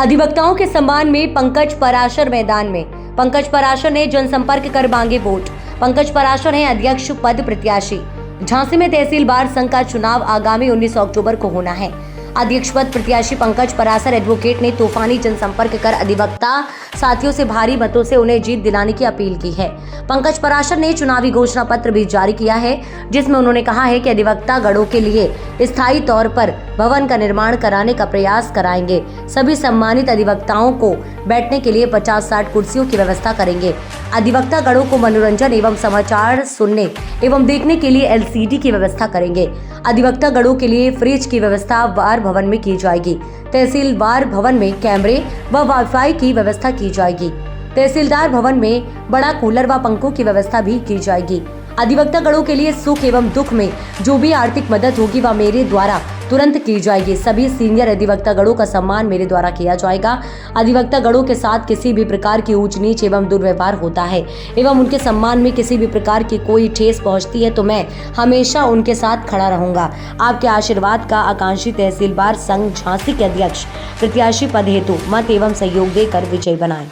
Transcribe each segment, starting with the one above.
अधिवक्ताओं के सम्मान में पंकज पराशर मैदान में। पंकज पराशर ने जनसंपर्क कर मांगे वोट। पंकज पराशर हैं अध्यक्ष पद प्रत्याशी। झांसी में तहसील बार संघ का चुनाव आगामी 19 अक्टूबर को होना है। अध्यक्ष पद प्रत्याशी पंकज पराशर एडवोकेट ने तूफानी जनसंपर्क कर अधिवक्ता साथियों से भारी मतों से उन्हें जीत दिलाने की अपील की है। पंकज पराशर ने चुनावी घोषणा पत्र भी जारी किया है, जिसमें उन्होंने कहा है कि अधिवक्ता गणों के लिए स्थायी तौर पर भवन का निर्माण कराने का प्रयास कराएंगे। सभी सम्मानित अधिवक्ताओं को बैठने के लिए 50-60 कुर्सियों की व्यवस्था करेंगे। अधिवक्ता गणों को मनोरंजन एवं समाचार सुनने एवं देखने के लिए LCD की व्यवस्था करेंगे। अधिवक्ता गणों के लिए फ्रिज की व्यवस्था बार भवन में की जाएगी। तहसील बार भवन में कैमरे व वाईफाई की व्यवस्था की जाएगी। तहसीलदार भवन में बड़ा कूलर व पंखों की व्यवस्था भी की जाएगी। अधिवक्ता गणों के लिए सुख एवं दुख में जो भी आर्थिक मदद होगी वह मेरे द्वारा तुरंत की जाएगी। सभी सीनियर अधिवक्ता गणों का सम्मान मेरे द्वारा किया जाएगा। अधिवक्ता गणों के साथ किसी भी प्रकार की ऊंच नीच एवं दुर्व्यवहार होता है एवं उनके सम्मान में किसी भी प्रकार की कोई ठेस पहुंचती है तो मैं हमेशा उनके साथ खड़ा रहूंगा। आपके आशीर्वाद का आकांक्षी तहसील बार संघ झांसी के अध्यक्ष प्रत्याशी पद हेतु मत एवं सहयोग देकर विजयी बनाएं।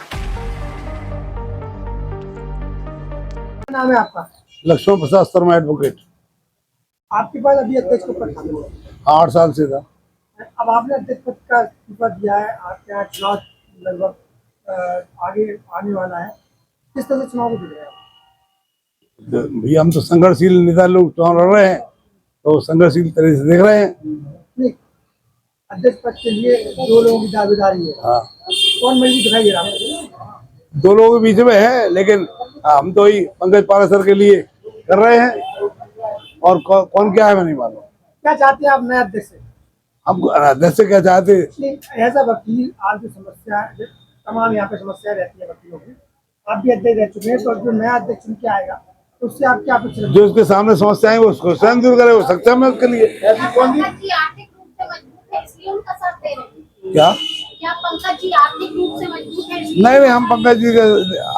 नाम है आपका? लक्ष्मण प्रसाद शर्मा एडवोकेट। आपके पास अभी अध्यक्ष को पद था? 8 साल से था। अब आपने अध्यक्ष पद का इस्तीफा दिया है, आपके यहाँ चुनाव लगभग आगे आने वाला है, किस तरह से चुनाव को देख रहे हैं? भैया हम तो संघर्षशील नेता लोग चुनाव लड़ रहे हैं, तो संघर्षशील तरह से देख रहे हैं। नहीं, अध्यक्ष पद के लिए 2 लोगों की दावेदारी है। हाँ, कौन मजबूत दिखाई दे रहा है? 2 लोगों के बीच में है, लेकिन हम तो ही पंकज पराशर के लिए कर रहे हैं, और कौन क्या है मैं नहीं मालूम। क्या चाहते हैं आप नए अध्यक्ष से? हम अध्यक्ष से क्या चाहते हैं? ऐसा वकील आज जो समस्या तमाम यहाँ पे समस्या रहती है वकीलों की, आप भी अध्यक्ष रह चुके हैं, तो जो नया अध्यक्ष चुन के आएगा तो उससे आप क्या अपेक्षा? जो उसके सामने समस्या है वो उसको स्वयं दूर करे, वो सक्षम है उसके लिए। कौन सी? आर्थिक रूप से मजबूत है इसलिए उनका साथ दे रहे हैं। क्या पंकज जी आर्थिक रूप से मजबूत है? नहीं, हम पंकज जी का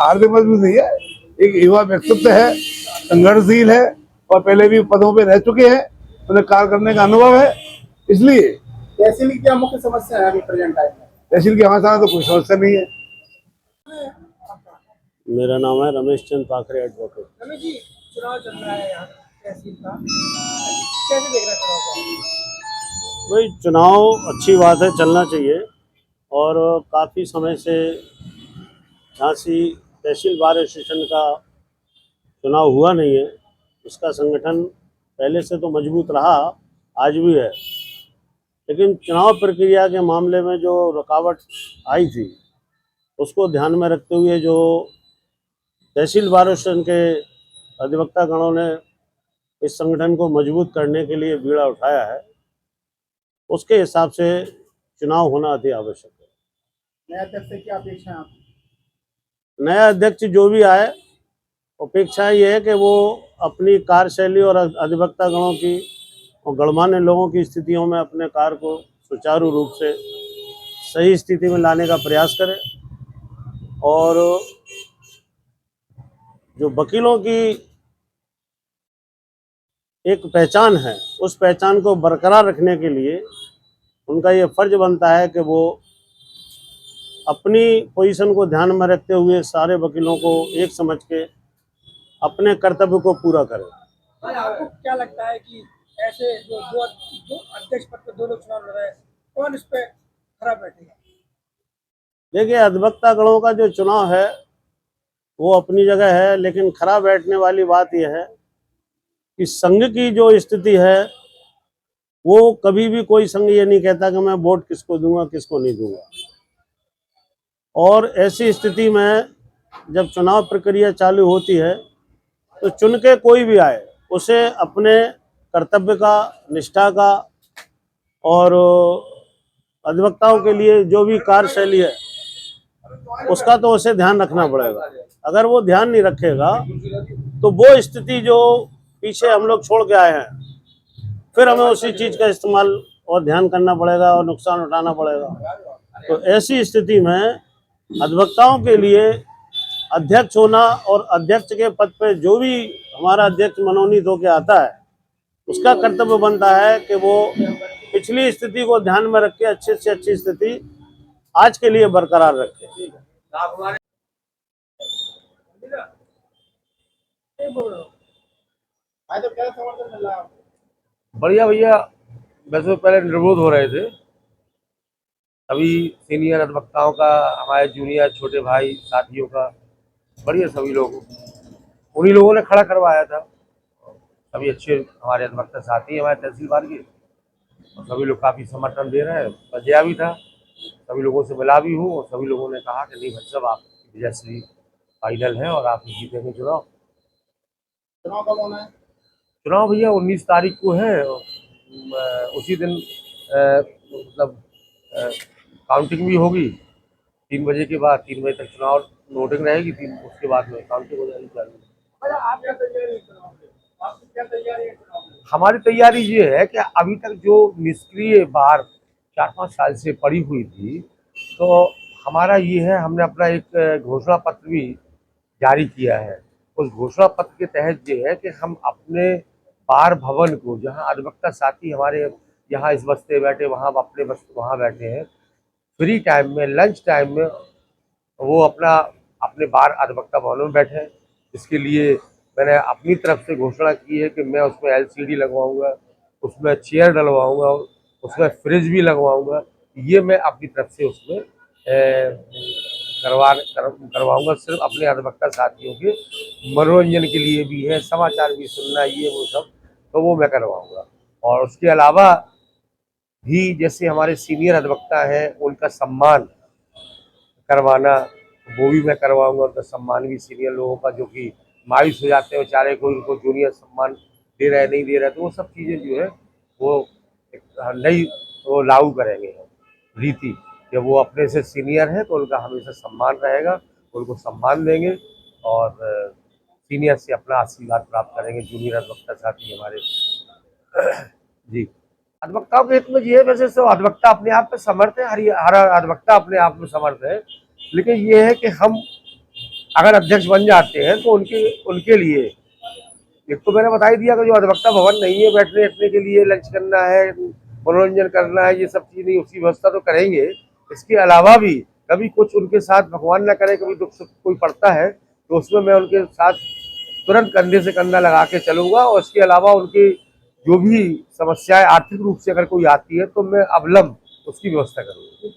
आर्थिक मजबूत नहीं है। एक युवा व्यक्तित्व है, संघर्षशील है, और पहले भी पदों पे रह चुके हैं, उन्हें कार्य करने का अनुभव है। इसलिए तहसील की क्या मुख्य समस्या है अभी प्रेजेंट टाइम में? तहसील की हमारे साथ तो कोई समस्या नहीं है। मेरा नाम है रमेश चंद पाखरे एडवोकेट। रमेश जी, चुनाव चल रहा है यहाँ तहसील का, कैसे देख रहे हैं चुनाव को? भाई चुनाव अच्छी बात है, चलना चाहिए, और काफ़ी समय से झांसी तहसील बार एसोसिएशन का चुनाव हुआ नहीं है। उसका संगठन पहले से तो मजबूत रहा, आज भी है, लेकिन चुनाव प्रक्रिया के मामले में जो रुकावट आई थी उसको ध्यान में रखते हुए जो तहसील बार एसोसिएशन के अधिवक्ता गणों ने इस संगठन को मजबूत करने के लिए बीड़ा उठाया है, उसके हिसाब से चुनाव होना अति आवश्यक है। नया अध्यक्ष से क्या अपेक्षा है आप? नया अध्यक्ष जो भी आए, अपेक्षा ये है कि वो अपनी कार्यशैली और अधिवक्ता गणों की और गणमान्य लोगों की स्थितियों में अपने कार्य को सुचारू रूप से सही स्थिति में लाने का प्रयास करे, और जो वकीलों की एक पहचान है उस पहचान को बरकरार रखने के लिए उनका ये फर्ज बनता है कि वो अपनी पोजीशन को ध्यान में रखते हुए सारे वकीलों को एक समझ के अपने कर्तव्य को पूरा करें। आपको क्या लगता है कि ऐसे जो अध्यक्ष पद पर 2 लोग चुनाव लड़ रहे हैं, कौन इस पे खरा बैठेगा? देखिए, अधिवक्ता गणों का जो चुनाव है वो अपनी जगह है, लेकिन खरा बैठने वाली बात यह है कि संघ की जो स्थिति है वो कभी भी कोई संघ ये नहीं कहता कि मैं वोट किसको दूंगा किसको नहीं दूंगा, और ऐसी स्थिति में जब चुनाव प्रक्रिया चालू होती है तो चुन के कोई भी आए उसे अपने कर्तव्य का, निष्ठा का, और अधिवक्ताओं के लिए जो भी कार्यशैली है उसका तो उसे ध्यान रखना पड़ेगा। अगर वो ध्यान नहीं रखेगा तो वो स्थिति जो पीछे हम लोग छोड़ के आए हैं, फिर हमें उसी चीज़ का इस्तेमाल और ध्यान करना पड़ेगा और नुकसान उठाना पड़ेगा। तो ऐसी स्थिति में अधिवक्ताओं के लिए अध्यक्ष होना, और अध्यक्ष के पद पे जो भी हमारा अध्यक्ष मनोनीत होकर आता है उसका कर्तव्य बनता है कि वो पिछली स्थिति को ध्यान में रख के अच्छे से अच्छी स्थिति आज के लिए बरकरार रखें। बढ़िया भैया, वैसे तो पहले निर्विरोध हो रहे थे, अभी सीनियर अधिवक्ताओं का, हमारे जूनियर छोटे भाई साथियों का, बढ़िया सभी लोग, उन्हीं लोगों ने खड़ा करवाया था। सभी अच्छे हमारे अधिवक्ता साथी हैं हमारे तहसील बार के, और सभी लोग काफ़ी समर्थन दे रहे हैं। बजया भी था, सभी लोगों से मिला भी हूँ, और सभी लोगों ने कहा कि नहीं भाई साहब, आपकी विजयश्री फाइनल है और आप ही जीतेंगे चुनाव। चुनाव कब होना है? चुनाव भैया 19 तारीख को है। उसी दिन मतलब काउंटिंग भी होगी 3 बजे के बाद। 3 बजे तक चुनाव वोटिंग रहेगी, उसके बाद में काउंटिंग हो जाएगी चालू। भैया आप क्या तैयारी है चुनाव की? आपकी क्या तैयारी है चुनाव की? हमारी तैयारी ये है कि अभी तक जो निष्क्रिय बार 4-5 साल से पड़ी हुई थी, तो हमारा ये है, हमने अपना एक घोषणा पत्र भी जारी किया है। उस घोषणा पत्र के तहत ये है कि हम अपने बार भवन को, जहाँ अधिवक्ता साथी हमारे यहाँ इस बस्ते बैठे, वहाँ अपने बस्ते वहाँ बैठे हैं, फ्री टाइम में, लंच टाइम में वो अपने बार अधिवक्ता भवन में बैठे। इसके लिए मैंने अपनी तरफ से घोषणा की है कि मैं उसमें LCD लगवाऊंगा, उसमें चेयर डलवाऊंगा, उसमें फ्रिज भी लगवाऊंगा। ये मैं अपनी तरफ से उसमें करवाऊंगा, सिर्फ अपने अधिवक्ता साथियों के मनोरंजन के लिए भी है, समाचार भी सुनना, ये वो सब, तो वो मैं करवाऊंगा। और उसके अलावा भी जैसे हमारे सीनियर अधिवक्ता हैं, उनका सम्मान करवाना, वो भी मैं करवाऊंगा। उनका सम्मान भी सीनियर लोगों का, जो कि मायूस हो जाते हैं बेचारे, कोई उनको जूनियर सम्मान दे रहा है नहीं दे रहा है, तो वो सब चीज़ें जो है वो एक नई वो लागू करेंगे रीति, कि वो अपने से सीनियर है तो उनका हमेशा सम्मान रहेगा, उनको सम्मान देंगे और सीनियर से अपना आशीर्वाद प्राप्त करेंगे जूनियर अधिवक्ता साथी हमारे। जी, अधिवक्ताओं के हित में ये है, वैसे तो अधिवक्ता अपने आप में समर्थ है, हर अधिवक्ता अपने आप में समर्थ है, लेकिन ये है कि हम अगर अध्यक्ष बन जाते हैं तो उनके लिए एक तो मैंने बता ही दिया कि जो अधिवक्ता भवन नहीं है बैठने के लिए, लंच करना है, मनोरंजन करना है, ये सब चीज़ नहीं, उसकी व्यवस्था तो करेंगे। इसके अलावा भी कभी कुछ उनके साथ, भगवान न करे, कभी दुख सुख कोई पड़ता है तो उसमें मैं उनके साथ तुरंत कंधे से कंधा लगा के चलूँगा। और इसके अलावा उनकी जो भी समस्याएं आर्थिक रूप से अगर कोई आती है तो मैं अवलंब उसकी व्यवस्था करूँगा।